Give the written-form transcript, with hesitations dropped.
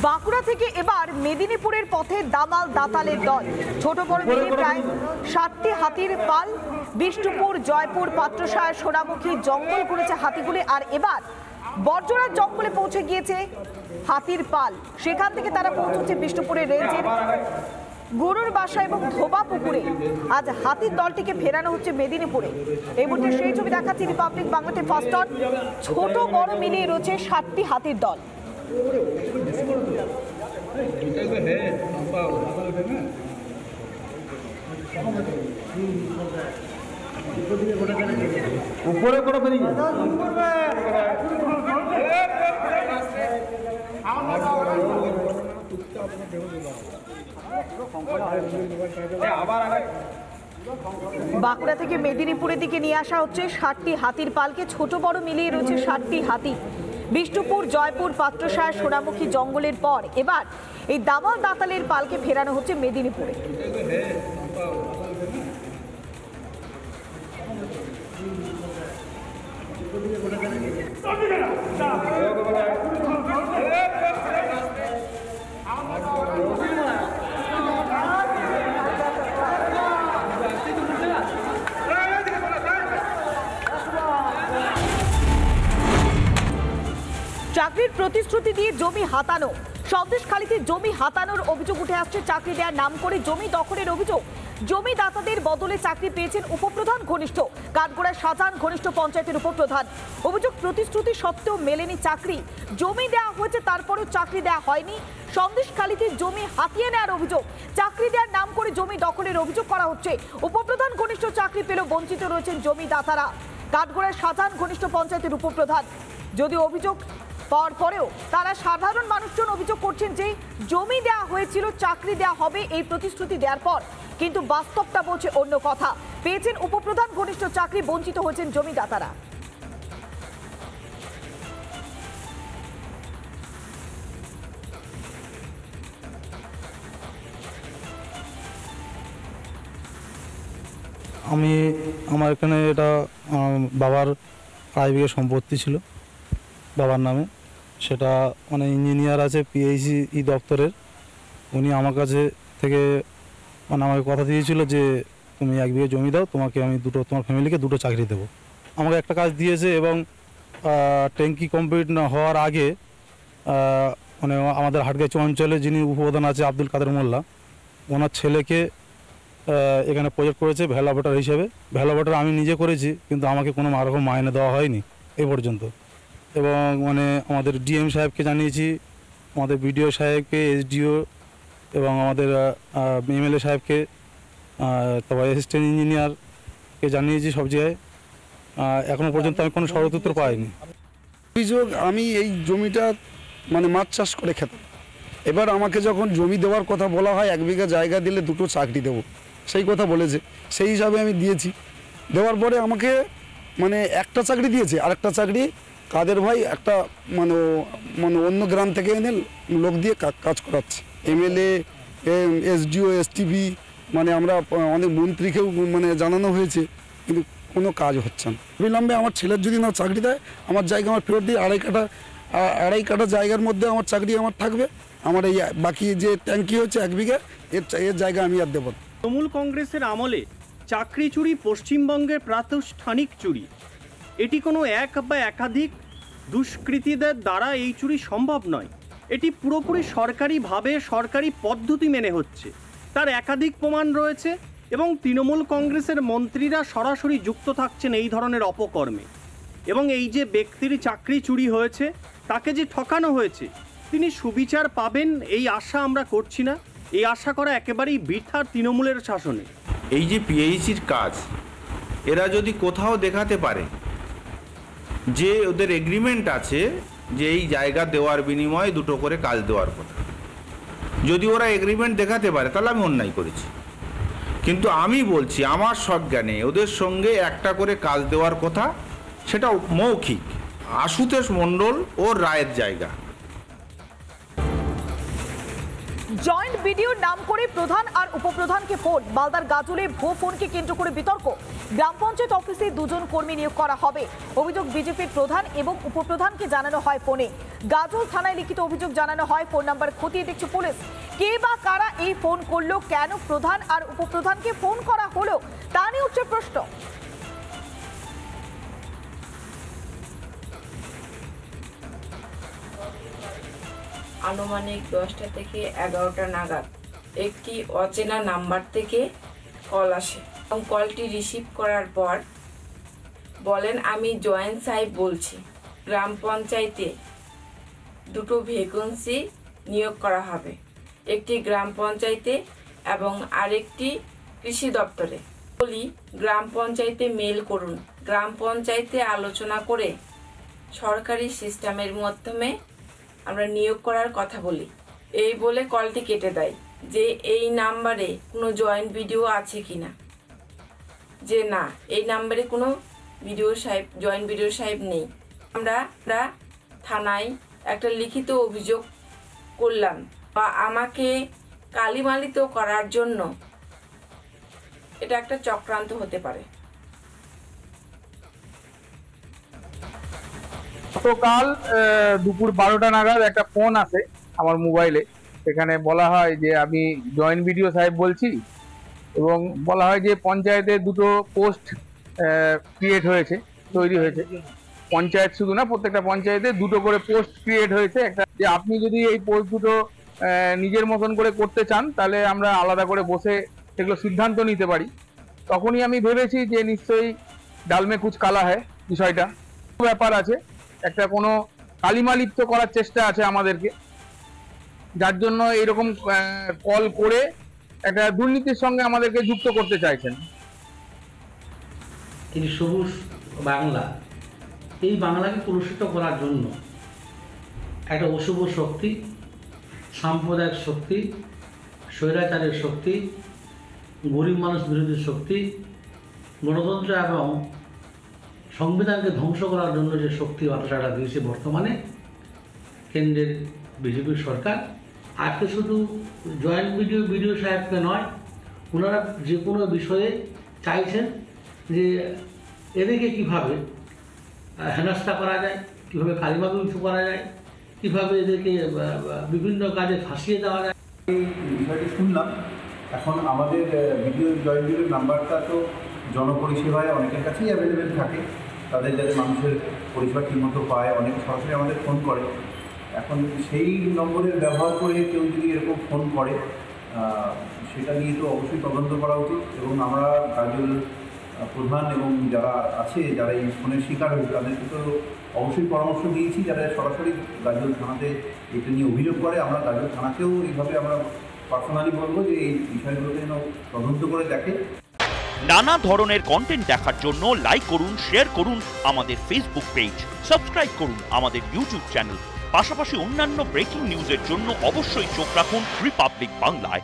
বাঁকুড়া থেকে এবার মেদিনীপুরের পথে দামাল দাতালের দল। ছোট বড় মিলিয়ে প্রায় 60টি হাতির পাল বিষ্ণুপুর, জয়পুর, পাত্রসায়, সোনামুখী জঙ্গল ঘুরেছে হাতিগুলি। আর এবার বর্জরার জঙ্গলে পৌঁছে গিয়েছে হাতির পাল। সেখান থেকে তারা পৌঁছেছে বিষ্ণুপুরের রেঞ্জের গরুর বাসা এবং ধোবা পুকুরে। আজ হাতির দলটিকে ফেরানো হচ্ছে মেদিনীপুরে। এই মুহূর্তে সেই ছবি দেখাচ্ছি রিপাবলিক বাংলাতে ফার্স্ট অন। ছোট বড় মিলিয়ে রয়েছে 60টি হাতির দল। উপরে করে ফেলি বাঁকুড়া থেকে মেদিনীপুরের দিকে নিয়ে আসা হচ্ছে 60টি হাতির পালকে। ছোট বড় মিলিয়ে রয়েছে 60টি হাতি। বিষ্ণুপুর, জয়পুর, পাত্রসায়, সোনামুখী জঙ্গলের পর এবার এই দামাল দাতালের পালকে ফেরানো হচ্ছে মেদিনীপুরে। চাকরির প্রতিশ্রুতি দিয়ে জমি হাতানো। সন্দেশখালীতে জমি হাতানোর অভিযোগ উঠে আসছে। চাকরি দেওয়ার নাম করে জমি দখলের অভিযোগ। জমিদাতাদের বদলে চাকরি পেয়েছেন উপপ্রধান ঘনিষ্ঠ। কাঠগড়ায় শাহজাহান ঘনিষ্ঠ পঞ্চায়েতের উপপ্রধান। অভিযোগ, প্রতিশ্রুতি সত্ত্বেও মেলেনি চাকরি। জমি দেওয়া হয়েছে, তারপরেও চাকরি দেওয়া হয়নি। সন্দেশখালীতে জমি হাতিয়ে নেওয়ার অভিযোগ। চাকরি দেওয়ার নাম করে জমি দখলের অভিযোগ করা হচ্ছে। উপপ্রধান ঘনিষ্ঠ চাকরি পেলেও বঞ্চিত রয়েছেন জমিদাতারা। কাঠগড়ায় শাহজাহান ঘনিষ্ঠ পঞ্চায়েতের উপপ্রধান। যদিও অভিযোগ পাওয়ার পরেও তারা সাধারণ মানুষজন অভিযোগ করছেন যে জমি দেওয়া হয়েছিল, চাকরি দেওয়া হবে এই প্রতিশ্রুতি দেওয়ার পর, কিন্তু বাস্তবটা বলছে অন্য কথা। পেয়েছেন উপপ্রধান ঘনিষ্ঠ চাকরি, বঞ্চিত হয়েছেন জমিদাতারা। আমার এখানে এটা বাবার 2.5 বিঘা সম্পত্তি ছিল বাবার নামে। সেটা মানে ইঞ্জিনিয়ার আছে পিএইচই দপ্তরের, উনি আমার কাছে থেকে মানে আমাকে কথা দিয়েছিল যে তুমি 1 বিঘা জমি দাও, তোমাকে আমি তোমার ফ্যামিলিকে 2টো চাকরি দেবো। আমাকে একটা কাজ দিয়েছে এবং ট্যাঙ্কি কমপ্লিট না হওয়ার আগে মানে আমাদের হাটগাছি অঞ্চলে যিনি উপপ্রধান আছে আব্দুল কাদের মোল্লা, ওনার ছেলেকে এখানে প্রজেক্ট করেছে ভ্যাল অপারেটর হিসেবে। ভ্যাল অপারেটর আমি নিজে করেছি, কিন্তু আমাকে কোনো রকম মাইনে দেওয়া হয়নি এই পর্যন্ত। এবং মানে আমাদের ডিএম সাহেবকে জানিয়েছি, আমাদের বিডিও সাহেবকে, এসডিও এবং আমাদের এমএলএ সাহেবকে, তারপর অ্যাসিস্ট্যান্ট ইঞ্জিনিয়ারকে জানিয়েছি সব জায়গায়। এখনও পর্যন্ত আমি কোনো সঠিক উত্তর পাইনি। অভিযোগ, আমি এই জমিটা মানে মাছ চাষ করে খেতাম। এবার আমাকে যখন জমি দেওয়ার কথা বলা হয়, 1 বিঘা জায়গা দিলে 2টো চাকরি দেবো, সেই কথা বলেছে। সেই হিসাবে আমি দিয়েছি। দেওয়ার পরে আমাকে মানে একটা চাকরি দিয়েছে, আরেকটা চাকরি কাদের ভাই একটা মানে অন্য গ্রাম থেকে এনে লোক দিয়ে কাজ করাচ্ছে। এমএলএ, এসডিও, এসটিভি মানে আমরা অনেক মন্ত্রীকেও মানে জানানো হয়েছে, কিন্তু কোনো কাজ হচ্ছে না। বিলম্বে আমার ছেলের যদি না চাকরি দেয়, আমার জায়গা আমার ফেরত দিয়ে 2.5 কাঠা জায়গার মধ্যে আমার চাকরি আমার থাকবে। আমার এই বাকি যে ট্যাঙ্কি হচ্ছে 1 বিঘা, এর জায়গা আমি আর দেব না। তৃণমূল কংগ্রেসের আমলে চাকরি চুরি পশ্চিমবঙ্গের প্রাতিষ্ঠানিক চুরি। এটি কোনো এক বা একাধিক দুষ্কৃতীদের দ্বারা এই চুরি সম্ভব নয়। এটি পুরোপুরি সরকারিভাবে সরকারি পদ্ধতি মেনে হচ্ছে, তার একাধিক প্রমাণ রয়েছে। এবং তৃণমূল কংগ্রেসের মন্ত্রীরা সরাসরি যুক্ত থাকছেন এই ধরনের অপকর্মে। এবং এই যে ব্যক্তির চাকরি চুরি হয়েছে, তাকে যে ঠকানো হয়েছে, তিনি সুবিচার পাবেন এই আশা আমরা করছি না। এই আশা করা একেবারেই বৃথা তৃণমূলের শাসনে। এই যে পিএইচির কাজ, এরা যদি কোথাও দেখাতে পারে যে ওদের এগ্রিমেন্ট আছে যে এই জায়গা দেওয়ার বিনিময়ে 2টো করে কাজ দেওয়ার কথা, যদি ওরা এগ্রিমেন্ট দেখাতে পারে তাহলে আমি অন্যায় করেছি। কিন্তু আমি বলছি আমার সজ্ঞানে ওদের সঙ্গে একটা করে কাজ দেওয়ার কথা, সেটা মৌখিক। আশুতোষ মণ্ডল ও রায়ের জায়গা। জয়েন্ট ভিডিওর নাম করে প্রধান আর উপপ্রধানকে ফোন। মালদার গাজলে ভুয়ো ফোনকে কেন্দ্র করে বিতর্ক। গ্রাম পঞ্চায়েত অফিসে 2 জন কর্মী নিয়োগ করা হবে। অভিযোগ বিজেপির প্রধান এবং উপপ্রধানকে জানানো হয় ফোনে। গাজল থানায় লিখিত অভিযোগ জানানো হয়, ফোন নাম্বার খতিয়ে দেখছে পুলিশ। কে বা কারা এই ফোন করলো, কেন প্রধান আর উপপ্রধানকে ফোন করা হলো তা নিয়ে উঠছে প্রশ্ন। আনুমানিক 10টা থেকে 11টা নাগাদ একটি অচেনা নাম্বার থেকে কল আসে এবং কলটি রিসিভ করার পর বলেন, আমি জয়েন্ট সাহেব বলছি, গ্রাম পঞ্চায়েতে 2টো ভ্যাকেন্সি নিয়োগ করা হবে, একটি গ্রাম পঞ্চায়েতে এবং আরেকটি কৃষি দপ্তরে। বলি গ্রাম পঞ্চায়েতে মেল করুন, গ্রাম পঞ্চায়েতে আলোচনা করে সরকারি সিস্টেমের মাধ্যমে আমরা নিয়োগ করার কথা বলি। এই বলে কলটি কেটে দেয় যে এই নাম্বারে কোনো জয়েন্ট ভিডিও আছে কিনা, যে না এই নাম্বারে কোনো জয়েন্ট ভিডিও সাহেব নেই। আমরা থানায় একটা লিখিত অভিযোগ করলাম বা আমাকে কালিমালিত করার জন্য এটা একটা চক্রান্ত হতে পারে। গতকাল দুপুর 12টা নাগাদ একটা ফোন আসে আমার মোবাইলে। সেখানে বলা হয় যে আমি জয়েন্ট ভিডিও সাহেব বলছি এবং বলা হয় যে পঞ্চায়েতে 2টো পোস্ট তৈরি হয়েছে। পঞ্চায়েত শুধু না, প্রত্যেকটা পঞ্চায়েতে 2টো করে পোস্ট ক্রিয়েট হয়েছে। একটা যে আপনি যদি এই পোস্ট 2টো নিজের মতন করে করতে চান তাহলে আমরা আলাদা করে বসে সেগুলো সিদ্ধান্ত নিতে পারি। তখনই আমি ভেবেছি যে নিশ্চয়ই ডালমে কুচ কালা হয়, বিষয়টা ব্যাপার আছে, একটা কোনো কালিমালিপ্ত করার চেষ্টা আছে আমাদেরকে, যার জন্য এইরকম কল করে একটা দুর্নীতির সঙ্গে আমাদেরকে যুক্ত করতে চাইছেন। এই সবুজ বাংলা, এই বাংলাকে কলুষিত করার জন্য একটা অশুভ শক্তি, সাম্প্রদায়িক শক্তি, স্বৈরাচারের শক্তি, গরিব মানুষ বিরোধী শক্তি, গণতন্ত্র এবং সংবিধানকে ধ্বংস করার জন্য যে শক্তি বার্তাটা দিয়েছে বর্তমানে কেন্দ্রের বিজেপি সরকার। আজকে শুধু জয়েন্ট ভিডিও সাহেবকে নয়, ওনারা যে কোনো বিষয়ে চাইছেন যে এদেরকে কীভাবে হেনস্থা করা যায়, কীভাবে কালিমালিপ্ত করা যায়, কীভাবে এদেরকে বিভিন্ন কাজে ফাঁসিয়ে দেওয়া যায়। এই বিষয়টি শুনলাম। এখন আমাদের জয়েন্ট ভিডিওর নাম্বারটা তো জনপরিষেবায় অনেকের কাছেই অ্যাভেলেবেল থাকে, তাদের যাতে মানুষের পরিষেবা ঠিকমতো পায়, অনেকে সরাসরি আমাদের ফোন করে। এখন সেই নম্বরের ব্যবহার করে কেউ যদি এরকম ফোন করে সেটা নিয়ে তো অবশ্যই তদন্ত করা উচিত। এবং আমরা গাজল প্রধান এবং যারা আছে, যারা এই ফোনের শিকার হয়েছে, তাদেরকে তো অবশ্যই পরামর্শ দিয়েছি যারা সরাসরি গাজল থানাতে এটা নিয়ে অভিযোগ করে। আমরা গাজল থানাকেও এইভাবে আমরা পার্সোনালি বলবো যে এই বিষয়গুলোকে যেন তদন্ত করে দেখে। নানা ধরনের কন্টেন্ট দেখার জন্য লাইক করুন, শেয়ার করুন আমাদের ফেসবুক পেজ, সাবস্ক্রাইব করুন আমাদের ইউটিউব চ্যানেল। পাশাপাশি অন্যান্য ব্রেকিং নিউজের জন্য অবশ্যই চোখ রাখুন রিপাবলিক বাংলায়।